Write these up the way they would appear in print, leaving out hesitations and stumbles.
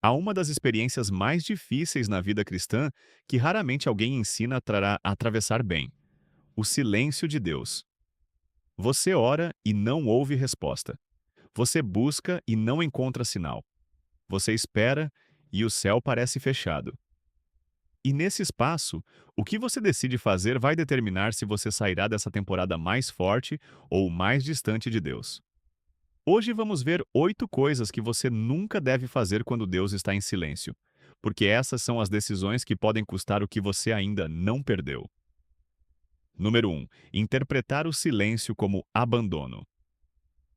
Há uma das experiências mais difíceis na vida cristã que raramente alguém ensina a atravessar bem: o silêncio de Deus. Você ora e não ouve resposta. Você busca e não encontra sinal. Você espera e o céu parece fechado. E nesse espaço, o que você decide fazer vai determinar se você sairá dessa temporada mais forte ou mais distante de Deus. Hoje vamos ver 8 coisas que você nunca deve fazer quando Deus está em silêncio, porque essas são as decisões que podem custar o que você ainda não perdeu. Número 1. Interpretar o silêncio como abandono.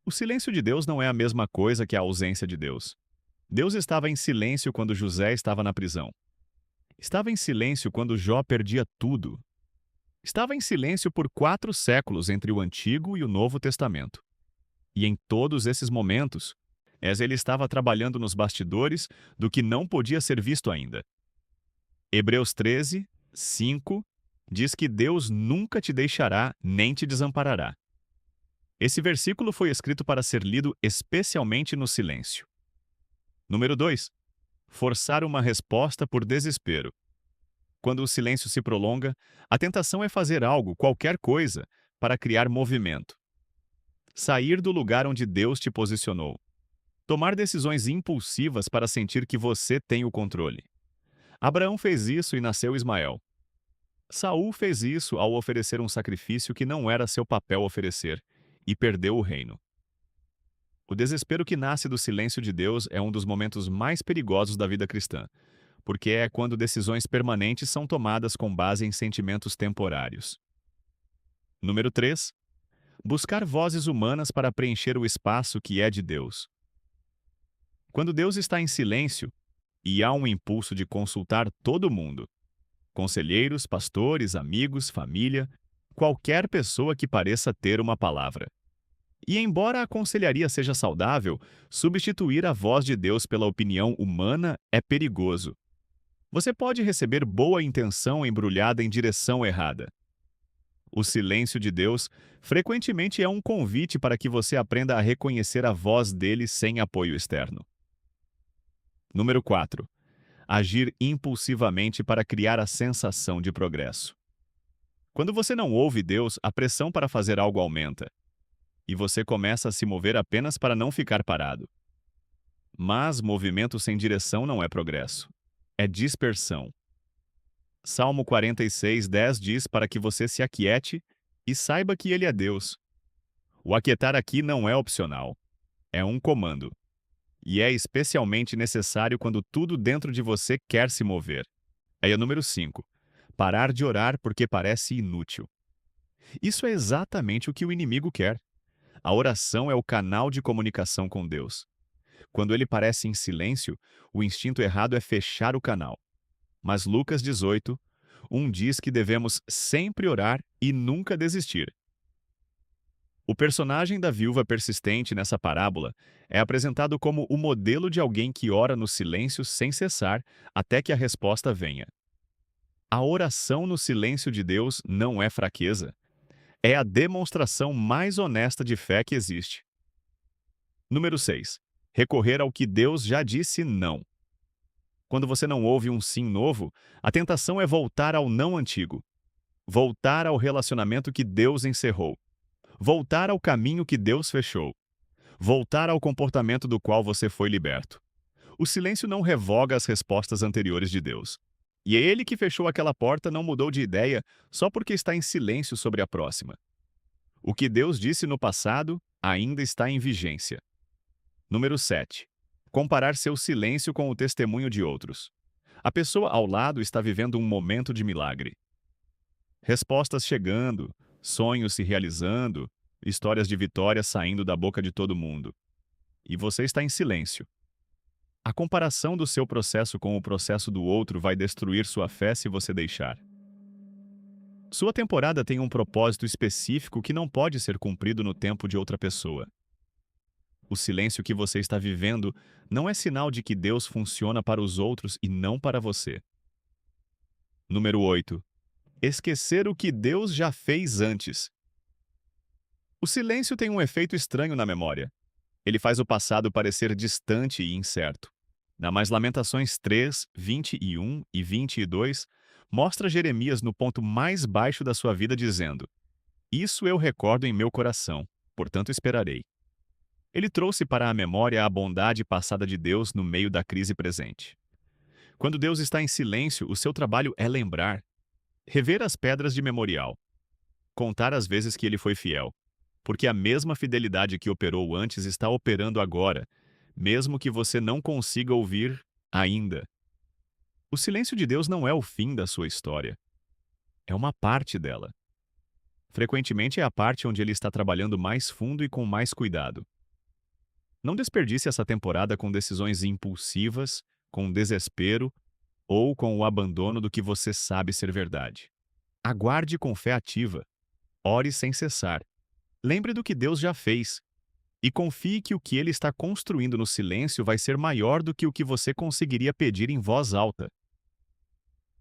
O silêncio de Deus não é a mesma coisa que a ausência de Deus. Deus estava em silêncio quando José estava na prisão. Estava em silêncio quando Jó perdia tudo. Estava em silêncio por 4 séculos entre o Antigo e o Novo Testamento. E em todos esses momentos, ele estava trabalhando nos bastidores do que não podia ser visto ainda. Hebreus 13, 5 diz que Deus nunca te deixará nem te desamparará. Esse versículo foi escrito para ser lido especialmente no silêncio. Número 2. Forçar uma resposta por desespero. Quando o silêncio se prolonga, a tentação é fazer algo, qualquer coisa, para criar movimento. Sair do lugar onde Deus te posicionou. Tomar decisões impulsivas para sentir que você tem o controle. Abraão fez isso e nasceu Ismael. Saul fez isso ao oferecer um sacrifício que não era seu papel oferecer, e perdeu o reino. O desespero que nasce do silêncio de Deus é um dos momentos mais perigosos da vida cristã, porque é quando decisões permanentes são tomadas com base em sentimentos temporários. Número 3. Buscar vozes humanas para preencher o espaço que é de Deus. Quando Deus está em silêncio, e há um impulso de consultar todo mundo, conselheiros, pastores, amigos, família, qualquer pessoa que pareça ter uma palavra. E embora a aconselharia seja saudável, substituir a voz de Deus pela opinião humana é perigoso. Você pode receber boa intenção embrulhada em direção errada. O silêncio de Deus frequentemente é um convite para que você aprenda a reconhecer a voz dele sem apoio externo. Número 4. Agir impulsivamente para criar a sensação de progresso. Quando você não ouve Deus, a pressão para fazer algo aumenta, e você começa a se mover apenas para não ficar parado. Mas movimento sem direção não é progresso, é dispersão. Salmo 46:10 diz para que você se aquiete e saiba que Ele é Deus. O aquietar aqui não é opcional, é um comando. E é especialmente necessário quando tudo dentro de você quer se mover. Aí é o número 5. Parar de orar porque parece inútil. Isso é exatamente o que o inimigo quer. A oração é o canal de comunicação com Deus. Quando ele parece em silêncio, o instinto errado é fechar o canal. Mas Lucas 18, diz que devemos sempre orar e nunca desistir. O personagem da viúva persistente nessa parábola é apresentado como o modelo de alguém que ora no silêncio sem cessar até que a resposta venha. A oração no silêncio de Deus não é fraqueza. É a demonstração mais honesta de fé que existe. Número 6. Recorrer ao que Deus já disse não. Quando você não ouve um sim novo, a tentação é voltar ao não antigo. Voltar ao relacionamento que Deus encerrou. Voltar ao caminho que Deus fechou. Voltar ao comportamento do qual você foi liberto. O silêncio não revoga as respostas anteriores de Deus. E é ele que fechou aquela porta não mudou de ideia só porque está em silêncio sobre a próxima. O que Deus disse no passado ainda está em vigência. Número 7. Comparar seu silêncio com o testemunho de outros. A pessoa ao lado está vivendo um momento de milagre. Respostas chegando, sonhos se realizando, histórias de vitória saindo da boca de todo mundo. E você está em silêncio. A comparação do seu processo com o processo do outro vai destruir sua fé se você deixar. Sua temporada tem um propósito específico que não pode ser cumprido no tempo de outra pessoa. O silêncio que você está vivendo não é sinal de que Deus funciona para os outros e não para você. Número 8. Esquecer o que Deus já fez antes. O silêncio tem um efeito estranho na memória. Ele faz o passado parecer distante e incerto. Mas Lamentações 3, 21 e 22 mostra Jeremias no ponto mais baixo da sua vida dizendo: Isso eu recordo em meu coração, portanto esperarei. Ele trouxe para a memória a bondade passada de Deus no meio da crise presente. Quando Deus está em silêncio, o seu trabalho é lembrar, rever as pedras de memorial, contar as vezes que ele foi fiel, porque a mesma fidelidade que operou antes está operando agora, mesmo que você não consiga ouvir ainda. O silêncio de Deus não é o fim da sua história, é uma parte dela. Frequentemente é a parte onde ele está trabalhando mais fundo e com mais cuidado. Não desperdice essa temporada com decisões impulsivas, com desespero ou com o abandono do que você sabe ser verdade. Aguarde com fé ativa. Ore sem cessar. Lembre do que Deus já fez. E confie que o que Ele está construindo no silêncio vai ser maior do que o que você conseguiria pedir em voz alta.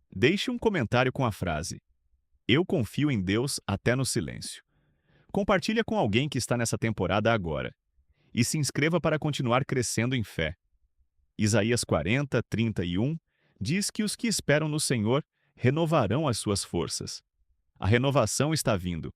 Deixe um comentário com a frase: Eu confio em Deus até no silêncio. Compartilhe com alguém que está nessa temporada agora. E se inscreva para continuar crescendo em fé. Isaías 40, 31 diz que os que esperam no Senhor renovarão as suas forças. A renovação está vindo.